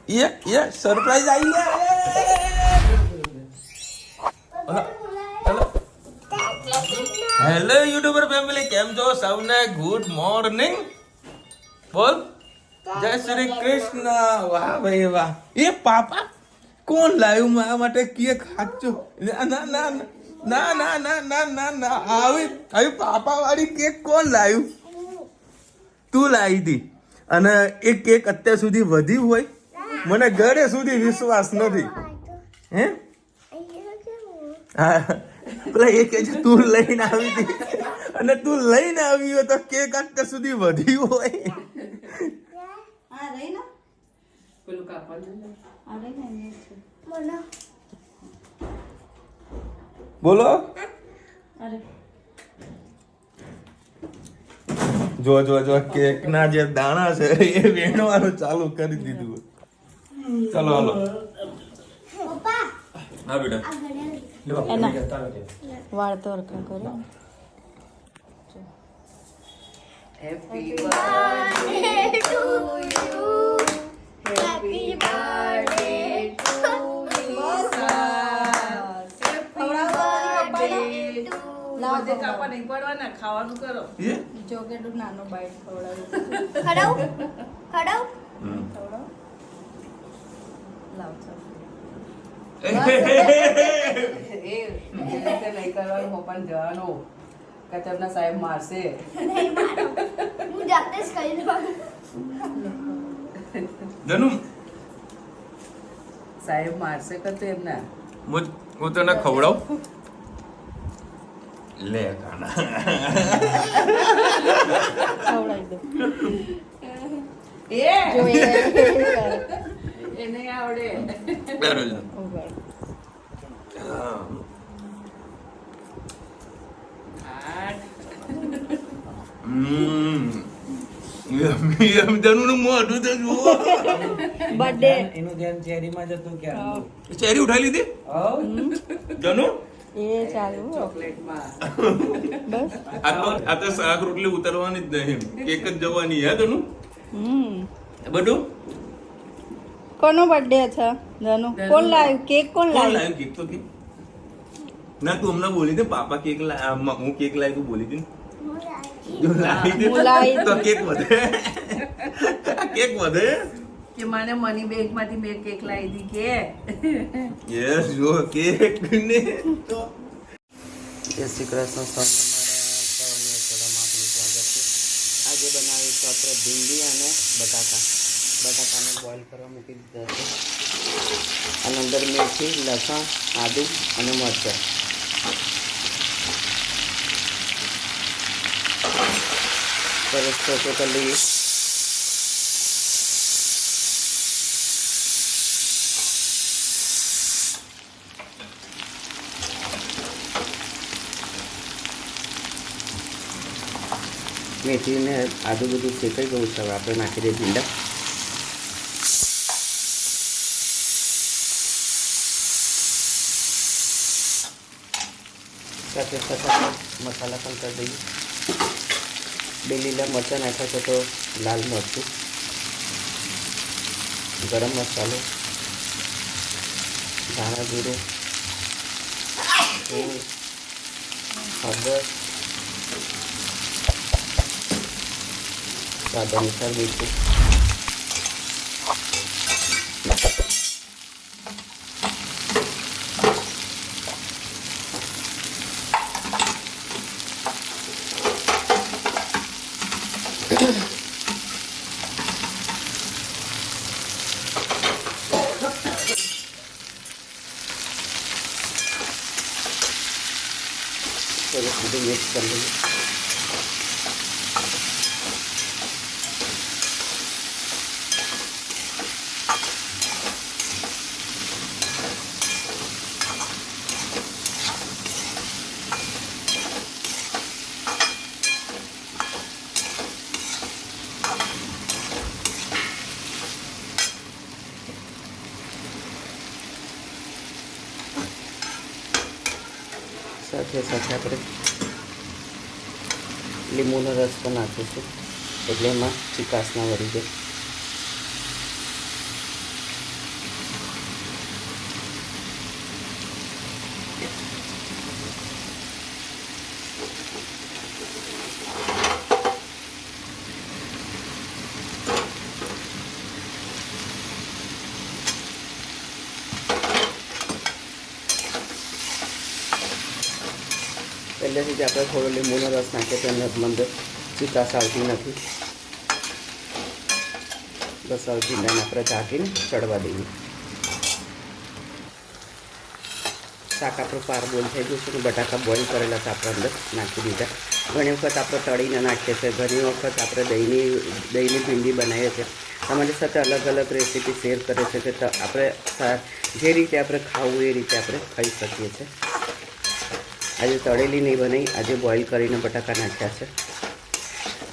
ये surprise I है। Hello YouTuber family, કેમ છો સૌને? Good morning. બોલ જય શ્રી કૃષ્ણ. વાહ ભાઈ વાહ. એ પાપા કોણ લાવ્યું મારા માટે કેક? સાચું? ના ના ના ના ના ના ના ના ના આવી પાપા વાળી કેક કોણ લાવ્યું? તું લાવી હતી. અને એ કેક અત્યાર સુધી વધી હોય મને ઘરે સુધી વિશ્વાસ નથી. હે હા, પેલા એ કે તું લઈને આવી હતી અને તું લઈને આવી હોય તો કેક અત્યાર સુધી વધી હોય. બોલો. જો જો જો કેક ના જે દાણા છે એ વેણવાનું ચાલુ કરી દીધું. ચલો હાલો. હા બેટા. વાળ તો હરખા કરો. Happy birthday to you. Happy birthday to Lisa. Happy birthday to લાવ કાપા નહીં પડવાના, ખાવાનું કરો. જો કેટલું નાનો બાઈટ ખવડાવ્યું. ખડાવ ખવડાવ. લાવ ચાલ. એ રીતે નહીં કરવાનું, પપ્પાને જવાનું કે તમને સાહેબ મારશે. હું જાતે જ કરી દઉં. જનુ સાહેબ મારશે કે તો એમને હું તને ખવડાવ. લે કાના. ખવડાવી દો. એ જો એ એને આવડે. બેરો જા. ઉભા. જનુનું મોઢું તો જુઓ. બર્થડે એનું ધ્યાન ચેરીમાં જતું ક્યાં? ચેરી ઉઠાઈ લીધી જનુ? એ ચાલુ ચોકલેટમાં બસ. આ તો શાક રોટલી ઉતારવાની જ નહીં, કેક જ જવાની. હે જનુ? બધું કોનો બર્થડે છે ધનુ? કોણ લાવ્યું કેક? કોણ કોણ લાવ્યું? લાવ્યું કેક? તો કે ના, તું હમણાં બોલી દે પાપા કેક હું કેક લાવી. તું બોલી હતી ને? જો લાવી દે હું લાવી તો કેક વધે. કેક વધે. કે મને મની બેંક માંથી બે કેક લાવી દી કે યસ, જો કેક ને તો જય શ્રી કૃષ્ણ. સૌને મારા સવાની રસોડામાં આપનું સ્વાગત છે. આજે બનાવી છે આપણે ભીંડી અને બટાકા. બટાકાને બોઇલ કરવા મૂકી દીધા છે. અને અંદર મેથી, લસણ, આદુ અને મરચાં. સરસ ચોખ્ખો કરી લઈએ. મેથીને આદુ બધું શેકાઈ ગયું છે. હવે આપણે નાખી દઈએ ભીંડા. સાથે સાથે મસાલા પણ કરી દઈએ. બે લીલા મરચાં નાખ્યા છે તો લાલ મરચું, ગરમ મસાલો, ધાણા જીરું, હળદર, સ્વાદ અનુસાર મીઠું. સરસ બધું મિક્સ કરી લઈએ. સાથે સાથે આપણે લીંબુનો રસ પણ નાખીશું એટલે એમાં ચીકાશ ના વળી જાય. પહેલેથી જ આપણે થોડો લીંબુનો રસ નાખીએ તો એમને અંદર ચીકાશ આવતી નથી. બસ હવે ભીંડાને આપણે ઢાંકીને ચડવા દઈએ. શાક આપણું પાર બોલ થઈ ગયું છે ને બટાકા બોઇલ કરેલા છે આપણે અંદર નાખી દીધા. ઘણી વખત આપણે તળીને નાખીએ છીએ, ઘણી વખત આપણે દહીંની ભીંડી બનાવીએ છીએ. તમારી સાથે અલગ અલગ રેસીપી શેર કરે છે કે આપણે જે રીતે આપણે ખાવું એ રીતે આપણે ખાઈ શકીએ છીએ. આજે તળેલી નહીં બનાવી, આજે બોઇલ કરીને બટાકા નાખ્યા છે.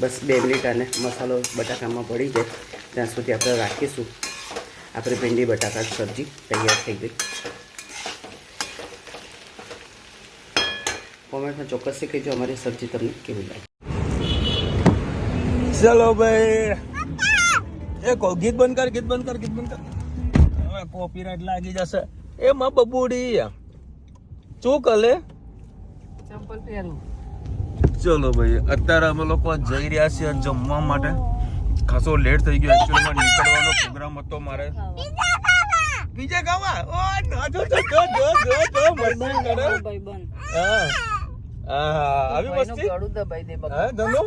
બસ 2 મિનિટ આને મસાલો બટાકામાં પડી જાય ત્યાં સુધી આપણે રાખીશું. આપણે ભીંડી બટાકા સબ્જી તૈયાર થઈ ગઈ. કોમેન્ટમાં ચોક્કસથી કહેજો અમારી સબ્જી તમને કેવી લાગે. ચલો ભાઈ, એ ગીત બંધ કર. હવે કોપીરાઇટ લાગી જશે. એમાં બબુડી શું કરે? ચંપલ પહેરું. ચલો ભાઈ, અત્યારે અમે લોકો જઈ રહ્યા છીએ જમવા માટે. ખાસો લેટ થઈ ગયો. એકચ્યુઅલીમાં નીકળવાનો પ્રોગ્રામ હતો મારે. બીજા ખાવા? ઓ જો મસ્તી કરે. હા આવી મસ્તી. ગળું દબાઈ દે હા ધનો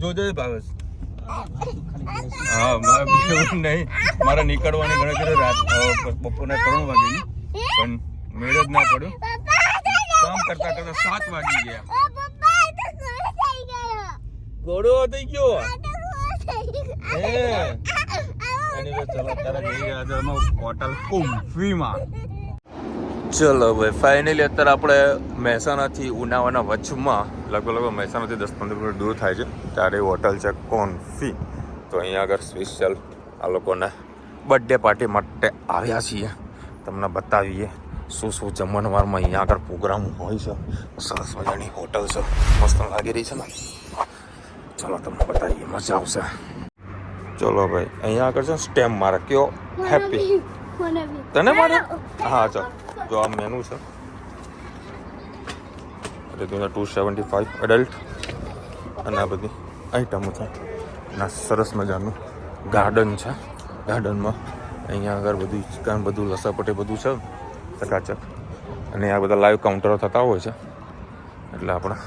જોજે ભાવેશ. હા મારે નહીં, મારે નીકળવાની ગણતરી રાત બપોરના 3 વાગેની, પણ મેળ જ ના પડ્યો. કામ કરતા 7 વાગી ગયા. ઘોડો થઈ ગયો. એનીવે ચલો અત્યારે જઈ રહ્યા છે અમે હોટલ કુંફીમાં. ચલો ભાઈ, ફાઇનલી અત્યારે આપણે મહેસાણાથી ઉનાવાના વચમાં લગભગ મહેસાણાથી 10-15 કિલોમીટર દૂર થાય છે ત્યારે હોટલ છે કોન્ફી. તો અહીંયા આગળ સ્પેશિયલ આ લોકોને બર્થડે પાર્ટી માટે આવ્યા છીએ. તમને બતાવીએ શું જમણવારમાં અહીંયા આગળ પ્રોગ્રામ હોય છે. સરસ મજાની હોટલ છે, મસ્ત લાગી રહી છે ને. ચલો તમને બતાવીએ, મજા આવશે. ચલો ભાઈ, અહીંયા આગળ છે સ્ટેમ્પ મારે કયો હેપી તને મારે. હા ચાલ, જો આ મેનુ છે. એટલે 275 એડલ્ટ અને આ બધી આઈટમો છે. અને સરસ મજાનું ગાર્ડન છે. ગાર્ડનમાં અહીંયા આગળ બધું હિંચકાન બધું લસાપટે બધું છે ચકાચક. અને આ બધા લાઈવ કાઉન્ટરો થતા હોય છે. એટલે આપણે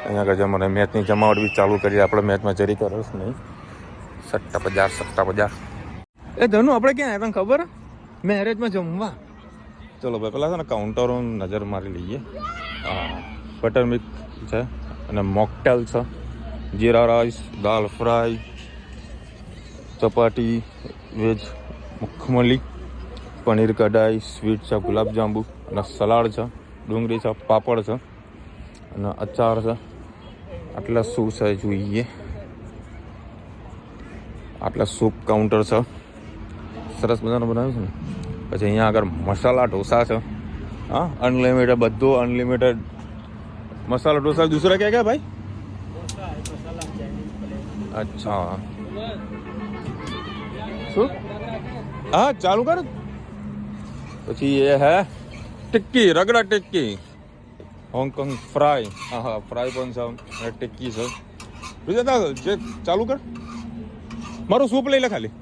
અહીંયા આગળ જમવાને મેચની જમાવટ બી ચાલુ કરી. આપણે મેચમાં જરી રસ નહીં. સટ્ટા બજાર. એ ધનુ આપણે ક્યાં આવ્યા તને ખબર? મેરેજમાં જમવા. ચલો ભાઈ, પેલા છે ને કાઉન્ટરો નજર મારી લઈએ. હા, બટર મિલ્ક છે અને મોકટેલ છે, જીરા રાઈસ, દાલ ફ્રાય, ચપાટી, વેજ મખમલી, પનીર કઢાઈ, સ્વીટ છે, ગુલાબજાંબુ અને સલાડ છે, ડુંગળી છે, પાપડ છે અને અચાર છે. આટલા શું છે જોઈએ. આટલા સૂપ કાઉન્ટર છે, સરસ મજાનું બનાવ્યું છે ને. પછી અહીંયા આગળ મસાલા ઢોસા છે. હા, અનલિમિટેડ, બધું અનલિમિટેડ મસાલા ઢોસા. દૂસરા ક્યાં ભાઈ? અચ્છા, શું? હા ચાલુ કર. પછી એ હે ટિક્કી, રગડા ટિક્કી, હોંગકોંગ ફ્રાય. હા ફ્રાય પણ છે, ટિક્કી છે. બીજા જે ચાલુ કર. મારું સૂપ લઈ લે ખાલી.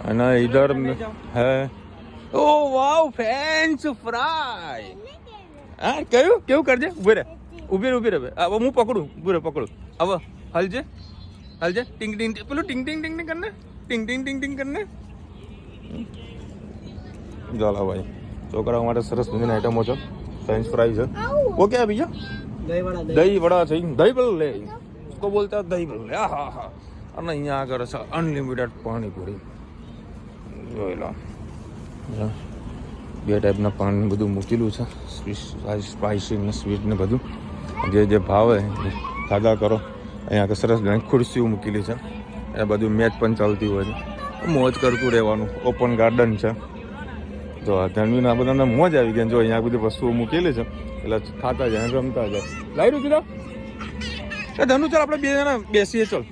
અને ઇધર હે ઓ વાવ ફ્રેન્ચ ફ્રાય. હા કેવું કરજે. ઉભી રે. હવે હું પકડું. પકડું હવે. હલજે ટિંગ ટિંગ. પેલું ટિંગ ટિંગ કરને. ટિંગ કરને. ચાલો ભાઈ, છોકરાઓ માટે સરસ મજાની આઈટમો છે. ફ્રેન્ચ ફ્રાય છે. ઓકે બીજા દહીં વડા છે. દહીં પેલું લે, उसको बोलता दही पेલું લે. હા. અને અહીંયા આગળ છે અનલિમિટેડ પાણીપુરી. જોઈ લો, 2 ટાઈપના પાણી બધું મૂકેલું છે. સ્પાઇસી ને સ્વીટ ને બધું જે ભાવે ખાધા કરો. અહીંયા આગળ સરસ ઘણી ખુરશીઓ મૂકેલી છે. એ બધું મેચ પણ ચાલતી હોય છે. મોજ કરતું રહેવાનું. ઓપન ગાર્ડન છે. જો ધનવીના બધાને મોજ આવી ગઈ. જો અહીંયા બધી વસ્તુઓ મૂકેલી છે એટલે ખાતા જાય, રમતા જાય. લાવી રૂકી દો. ધનુ ચાલ આપણે 2 જણા બેસીએ. ચાલ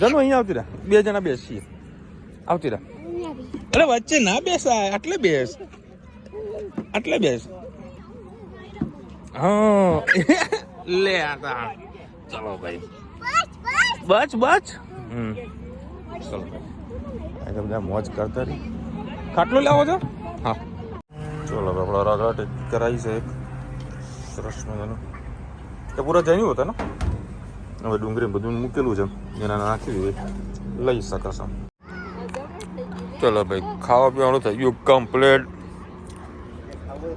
ધનુ અહીંયા આવતી રહે. 2 જણા બેસીએ. આવતી રહે. અરે વચ્ચે ના બેસાય, આટલે બેસ. હા લે આતા. ચલો ભાઈ, બચ ચલો ભાઈ, બધા મોજ કરતા રહી. ખાટલો લાવો છો? હા ચલો આપણા રાગડા ટેક કરાવી છે એક સરસ મજાનું તો પૂરા જઈ હોતા ને હવે ડુંગળી બધું મૂકેલું છે એના નાખી દીધું લઈ શકાશે. ચલો ભાઈ ખાવા પીવાનું થઈ ગયું કમ્પ્લેટ.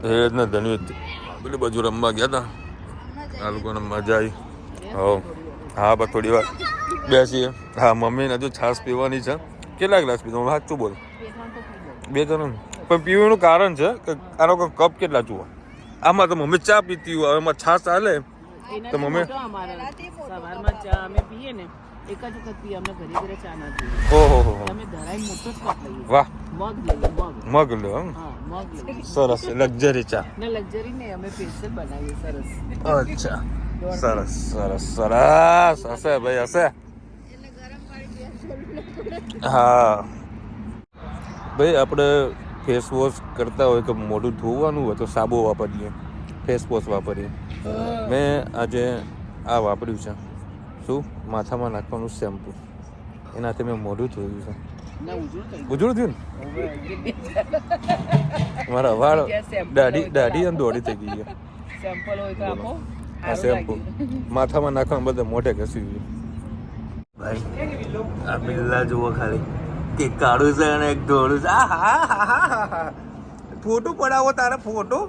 હેજ ને ધન્યુ પેલી બાજુ રમવા ગયા હતા આ લોકોને મજા આવી. હા બસ થોડી વાર બેસીએ. હા મમ્મીને હજુ છાશ પીવાની છે. કેટલા ગ્લાસ પીધો સાચું બોલ? 2 જણ. પણ પીવાનું કારણ છે કે આનો કપ કેટલા જુઓ. આમાં તો મમ્મી ચા પીતી હોય, એમાં છાશ ચાલે તો મમ્મી સવારમાં ચા અમે પીએ ને એક જ વખત પીએ, અમે ઘરે ઘરે ચા ના પીએ. ઓહો અમે ધરાઈ મોટો જ કપ લઈએ. વાહ મગ લઈએ મગ લો એમ. હા મગ લઈએ. સરસ લક્ઝરી ચા. ને લક્ઝરી ને અમે સ્પેશિયલ બનાવીએ. સરસ. અચ્છા સરસ સરસ સરસ હશે ભાઈ હશે. હા ભાઈ આપણે ફેસ વોશ કરતા હોય કે મોઢું ધોવાનું હોય તો સાબુ વાપરીએ, ફેસ વોશ વાપરીએ. મેં આજે આ વાપર્યું છે. શું? માથામાં નાખવાનું શેમ્પુ. એનાથી મેં મોઢું ધોયું છે. ઉજળું થયું ને મારા વાળ દાઢી અને દોડી થઈ ગઈ છે. સેમ્પલ હોય તો આપો. આ શેમ્પુ માથામાં નાખવાનું બધા મોઢે ઘસી ગયું. ભાઈ આ બિલ્લા જુઓ ખાલી કે કાળું છે અને એક ધોળું છે. ફોટો પડાવો તારે ફોટો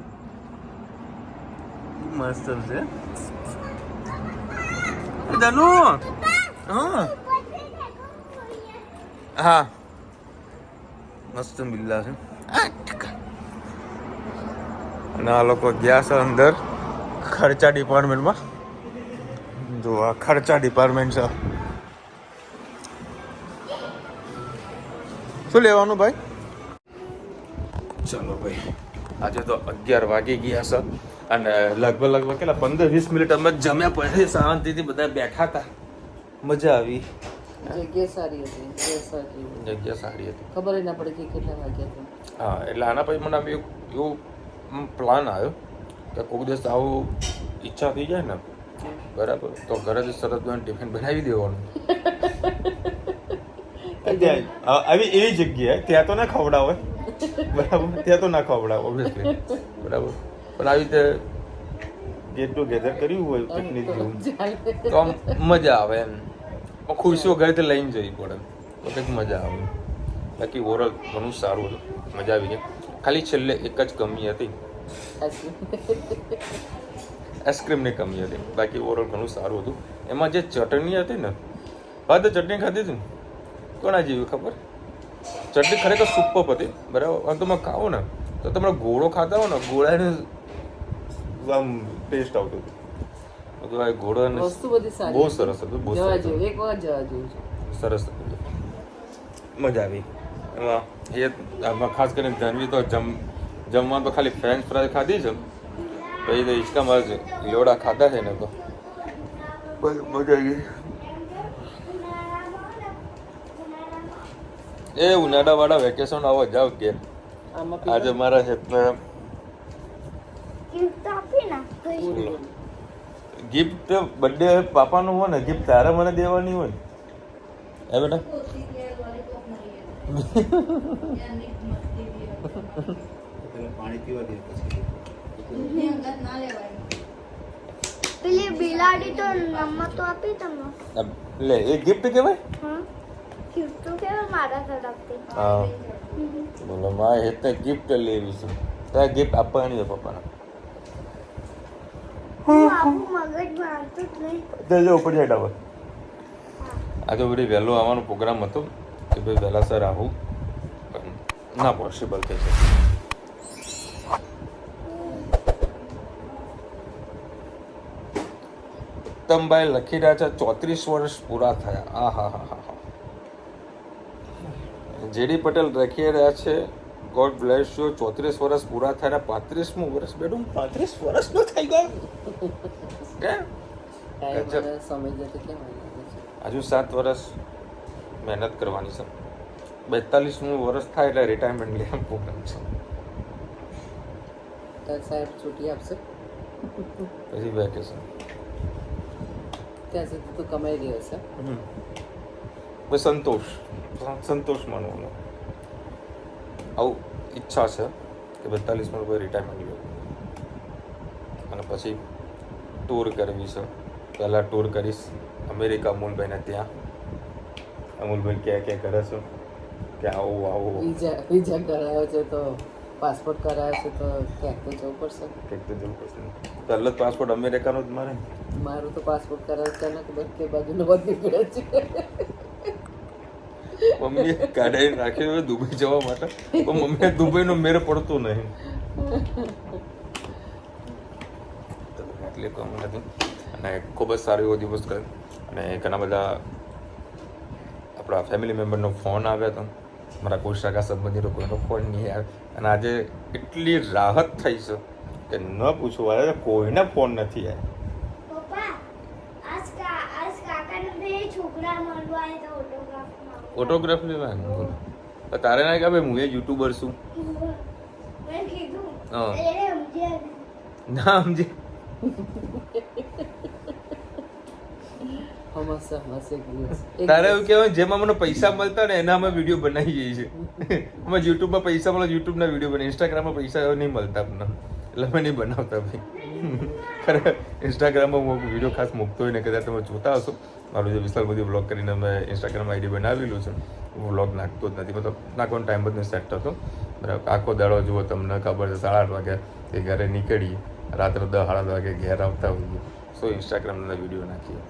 મસ્ત છે. ધનુ હા હા મસ્ત બિલ્લા છે. અને આ લોકો ગયા છે અંદર ખર્ચા ડિપાર્ટમેન્ટમાં. જો આ ખર્ચા ડિપાર્ટમેન્ટ છે. શું લેવાનું ભાઈ? ચલો ભાઈ આજે તો 11 વાગી ગયા છે અને લગભગ કેટલા 15-20 મિનિટ અમે જમ્યા પછી શાંતિથી બધા બેઠા હતા. મજા આવી. જગ્યા સારી હતી. જગ્યા સારી હતી. ખબર જ ના પડી કે કેટલા વાગ્યા હતા. હા એટલે આના પછી મને એવો પ્લાન આવ્યો કે કોઈ દિવસ આવું ઈચ્છા થઈ જાય ને બરાબર તો ઘરે જ સરસ ટિફિન બનાવી દેવાનું. આવી એવી જગ્યાએ ત્યાં તો ના ખવડાવે બરાબર, ત્યાં તો ના ખવડાવે ઓબ્વિયસલી બરાબર, પણ આવી રીતે ગેટ ટુ ગેધર કર્યું હોય પિકનિક જેવું તો આમ મજા આવે એમ. ખુશીઓ ઘરેથી લઈને જવી પડે તો કંઈક મજા આવે. બાકી ઓવરઓલ ઘણું સારું હતું, મજા આવી ગઈ. ખાલી છેલ્લે એક જ કમી હતી, આઈસ્ક્રીમની કમી હતી. બાકી ઓવરઓલ ઘણું સારું હતું. એમાં જે ચટણી હતી ને ભાત ચટણી ખાધી હતી કોના જેવી ખબર? ચટણી ખરેખર સુપર હતી બરાબર. અને તમે ખાઓ ને તો તમે ગોળો ખાતા હો ને ગોળાને આમ ટેસ્ટ આવતો હતો. બધું આ ગોળો વસ્તુ બધી સારી બહુ સરસ હતું. બહુ જવા સરસ જેવું. એક વાર જવા જેવું છે. સરસ હતું. મજા આવી એમાં. આમાં ખાસ કરીને ધનવી તો જમવાનું તો ખાલી ફ્રેન્ચ ફ્રાય ખાધી છે. પછી તો હિંચકામાં જ લેવડા ખાધા છે ને તો મજા આવી ગઈ. એ ઉનાળા વાળા વેકેશન આવો જાવ કે આજે મારા ગિફ્ટ બર્થડે પાપાનું હોય ને ગિફ્ટ તારે મને દેવાની હોય એ બેટા. પેલી બિલાડી તો નમત તો આપી તમને. લે એ ગિફ્ટ કહેવાય. ગિફ્ટ તો કેવા મારા તરફથી. હા બોલો મારે હેતે ગિફ્ટ લેવી છે. તારે ગિફ્ટ આપવાની છે પપ્પાને. હું આપું મગજ મારતું જ નહીં. તે જો ઉપર જાય ડાબર. આજે બધી વહેલો આવવાનો પ્રોગ્રામ હતો કે ભાઈ વહેલા સર આવું પણ ના પોસિબલ થઈ શકે. ઉત્તમભાઈ લખી રહ્યા છે 34 વર્ષ પૂરા થયા. આ હા હા હા હા. જેડી પટેલ લખી રહ્યા છે ગોડ બ્લેસ યુ 34 વર્ષ પૂરા થયા. 35મું વર્ષ બેડું 35 વર્ષ નો થઈ ગયો કે હજુ 7 વર્ષ મહેનત કરવાની છે. 42મું વર્ષ થાય એટલે રિટાયરમેન્ટ લેવાનું પ્રોગ્રામ છે. સાહેબ છૂટી આપશે પછી વેકેશન. ત્યાં સુધી તો કમાઈ રહ્યો છે. બસ સંતોષ માનવાનો આવું ઈચ્છા છે. કે 42માં રૂપિયા રિટાયરમેન્ટ લ્યો અને પછી ટૂર કરવી છે. પહેલાં ટૂર કરીશ અમેરિકા અમૂલભાઈને ત્યાં. અમૂલભાઈ ક્યાં કરે છે કે આવો વિઝા કરાયો છે તો પાસપોર્ટ કરાયો છે તો ક્યાંક તો જવું પડશે. કંઈક તો જવું પડશે. પહેલો જ પાસપોર્ટ અમેરિકાનો જ મારે. મારું તો પાસપોર્ટ કરાયો છે ને બધી બાજુનો બધી નીકળે છે. મમ્મીએ કાઢી રાખ્યો દુબઈ જવા માટે, પણ મમ્મીએ દુબઈનો મેળ પડતો નહીં. એટલે કમ નથી. અને ખૂબ જ સારો એવો દિવસ કર્યો. અને ઘણા બધા આપણા ફેમિલી મેમ્બરનો ફોન આવ્યો હતો. મારા કોઈ સગા સંબંધીનો કોઈનો ફોન નહીં આવે. અને આજે એટલી રાહત થઈ છે કે ન પૂછો, આજે કોઈને ફોન નથી આવ્યો. પપ્પા આજ કાકાને બે છોકરા મળવા આવ્યા હતા ઓટોગ્રાફ લેવા તો તારે ના કે ભાઈ હું એ યુટ્યુબર છું. મેં કીધું હા. એને સમજ્યા ના સમજે. તારે એવું કહેવાય જેમાં મને પૈસા મળતા ને એના અમે વિડીયો બનાવી જઈએ છીએ. અમે યુટ્યુબમાં પૈસા મળે યુટ્યુબના વિડીયો બનાવી, ઇન્સ્ટાગ્રામમાં પૈસા નહીં મળતા આપણને એટલે અમે નહીં બનાવતા ભાઈ. ખરેખર ઇન્સ્ટાગ્રામમાં હું વિડીયો ખાસ મૂકતો હોય ને કદાચ તમે જોતા હશો. મારું જે વિશાલ મોદી વ્લોગ કરીને મેં ઇન્સ્ટાગ્રામ આઈડી બનાવેલું છે. હું વ્લોગ નાખતો જ નથી, મતલબ નાખવાનો ટાઈમ બધું સેટ થતો. બરાબર આખો દાડો જુઓ તમને ખબર છે 8:30 વાગે એ ઘરે નીકળીએ, રાત્રે 10-11 વાગે ઘેર આવતા હોઈએ. સો ઇન્સ્ટાગ્રામના વિડીયો નાખીએ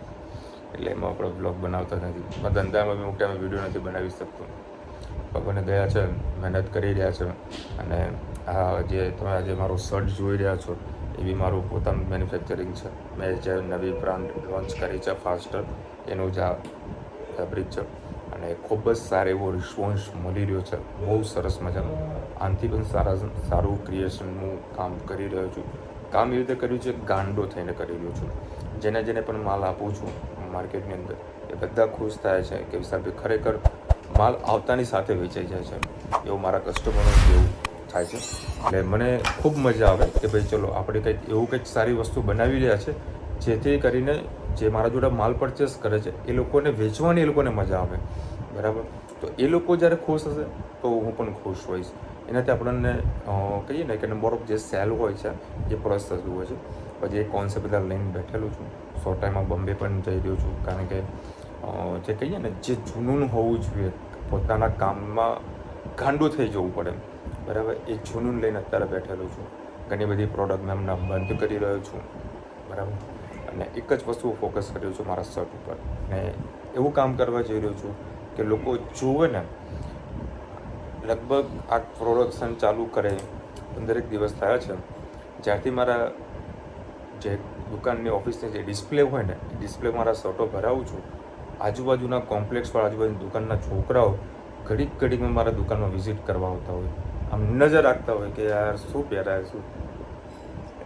એટલે એમાં આપણે વ્લોગ બનાવતા નથી. ધંધામાં બી મોટા વિડીયો નથી બનાવી શકતો. ભગવાને ગયા છે, મહેનત કરી રહ્યા છે. અને આ જે તમે આજે મારો શર્ટ જોઈ રહ્યા છો એ બી મારું પોતાનું મેન્યુફેક્ચરિંગ છે. મેં જે નવી બ્રાન્ડ લોન્ચ કરી છે ફાસ્ટર, એનું જ આ ફેબ્રિક છે. અને ખૂબ જ સારો એવો રિસ્પોન્સ મળી રહ્યો છે, બહુ સરસ મજાનું. આનાથી પણ સારું ક્રિએશનનું કામ કરી રહ્યો છું. કામ એવી રીતે કર્યું છે, ગાંડો થઈને કરી રહ્યો છું. જેને પણ માલ આપું છું માર્કેટની અંદર એ બધા ખુશ થાય છે કે વિશાલભાઈ ખરેખર માલ આવતાની સાથે વેચાઈ જાય છે, એવું મારા કસ્ટમરનું કેવું થાય છે. એટલે મને ખૂબ મજા આવે કે ભાઈ ચલો આપણે કંઈક સારી વસ્તુ બનાવી રહ્યા છે, જેથી કરીને જે મારા જોડે માલ પરચેસ કરે છે એ લોકોને વેચવાની એ લોકોને મજા આવે. બરાબર, તો એ લોકો જ્યારે ખુશ હશે તો હું પણ ખુશ હોઈશ. એનાથી આપણને કહીએ ને કે નંબર ઓફ જે સેલ હોય છે એ પ્લસ થતું હોય છે. પછી એ કોન્સેપ્ટ બધા લઈને બેઠેલું છું. શોર્ટ ટાઈમમાં બોમ્બે પણ જઈ રહ્યો છું, કારણ કે જે કહીએ ને જે જૂનું હોવું જોઈએ, પોતાના કામમાં ગાંડું થઈ જવું પડે. બરાબર, એ જૂનું લઈને અત્યારે બેઠેલો છું. ઘણી બધી પ્રોડક્ટ મેં હમણાં બંધ કરી રહ્યો છું. બરાબર, અને એક જ વસ્તુ ફોકસ કર્યો છું મારા શર્ટ ઉપર. અને એવું કામ કરવા જઈ રહ્યો છું કે લોકો જુએ ને, લગભગ આ પ્રોડક્શન ચાલુ કરે 15 દિવસ થયા છે. જ્યારથી મારા જે દુકાનની ઓફિસની જે ડિસ્પ્લે હોય ને એ ડિસ્પ્લે મારા શર્ટો ભરાવું છું, આજુબાજુના કોમ્પ્લેક્સવાળા આજુબાજુના દુકાનના છોકરાઓ ઘડીકમાં મારા દુકાનમાં વિઝિટ કરવા આવતા હોય, આમ નજર રાખતા હોય કે યાર શું પહેરાય શું.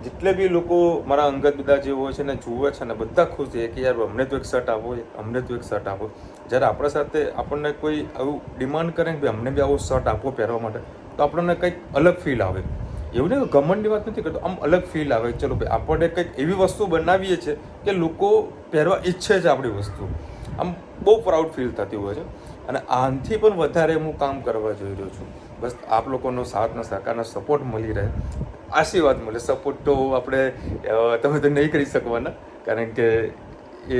જેટલે બી લોકો મારા અંગત બધા જે હોય છે ને જુએ છે ને બધા ખુશ છે કે યાર અમને તો એક શર્ટ આપો, અમને તો એક શર્ટ આપો. જ્યારે આપણા સાથે આપણને કોઈ આવું ડિમાન્ડ કરે ને કે અમને બી આવો શર્ટ આપો પહેરવા માટે, તો આપણને કંઈક અલગ ફીલ આવે. એવું નહીં ગમનની વાત નથી કરતો, આમ અલગ ફીલ આવે. ચલો ભાઈ આપણે કંઈક એવી વસ્તુ બનાવીએ છીએ કે લોકો પહેરવા ઈચ્છે છે આપણી વસ્તુ, આમ બહુ પ્રાઉડ ફીલ થતી હોય છે. અને આનાથી પણ વધારે હું કામ કરવા જઈ રહ્યો છું. બસ આપ લોકોનો સાથના સહકારનો સપોર્ટ મળી રહે, આશીર્વાદ મળે. સપોર્ટ તો આપણે તમે તો નહીં કરી શકવાના, કારણ કે એ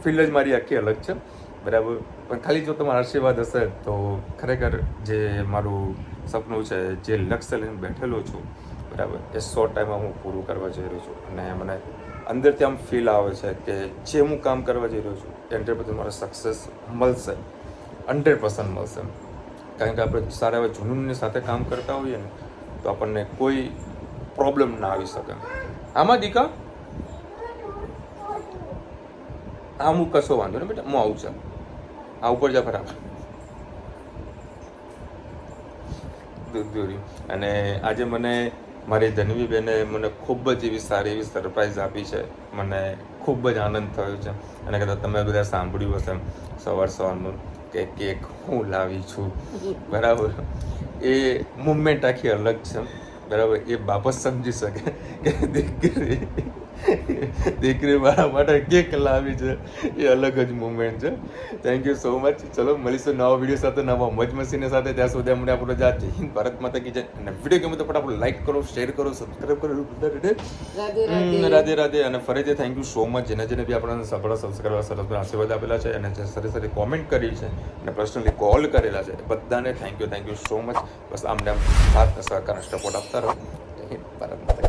ફીલ્ડ જ મારી આખી અલગ છે. બરાબર, પણ ખાલી જો તમારા આશીર્વાદ હશે તો ખરેખર જે મારું સપનું છે, જે લક્ષ્ય લઈને બેઠેલો છું, બરાબર, એ શોર્ટ ટાઈમમાં હું પૂરું કરવા જઈ રહ્યો છું. અને મને અંદરથી આમ ફીલ આવે છે કે જે હું કામ કરવા જઈ રહ્યો છું 100% મારે સક્સેસ મળશે, 100% મળશે. કારણ કે આપણે સારા એવા જુનૂનની સાથે કામ કરતા હોઈએ ને તો આપણને કોઈ પ્રોબ્લેમ ના આવી શકે. આમાં દીકા હા હું કશો વાંધો નહીં બેટા, હું આવું છું. આ ઉપર જા ખરાબ દૂધ દોર્યું. અને આજે મને મારી ધનવી બેને મને ખૂબ જ એવી સારી એવી સરપ્રાઈઝ આપી છે. મને ખૂબ જ આનંદ થયો છે. અને કદાચ તમે બધા સાંભળ્યું હશે સવારનું કે કેક હું લાવી છું. બરાબર, એ મુવમેન્ટ આખી અલગ છે. બરાબર, એ બાપ જ સમજી શકે કે દીકરી દીકરી મારા માટે કેક લાવી છે એ અલગ જ મુમેન્ટ છે. Thank you so much. ચલો મળીશું નવા વિડીયો સાથે, નવા મોજ મસ્તીને સાથે. ત્યાં સુધી અમને આપણો જય હિન્દ, ભારત માતા કી જય. અને વિડીયો ગમે તો ફટાફટ લાઈક કરો, શેર કરો, સબસ્ક્રાઈબ કરો. રાધે રાધે. અને ફરીથી થેન્ક યુ સો મચ જેને બી આપણને સબસ્ક્રાઈબર સરસ આશીર્વાદ આપેલા છે અને જે સારી સારી કોમેન્ટ કરી છે અને પર્સનલી કોલ કરેલા છે બધાને થેન્ક યુ સો મચ. બસ આમને આમ સાથ સહકાર સપોર્ટ આપતા રહો. જય હિન્દ, ભારત માતા કી જય.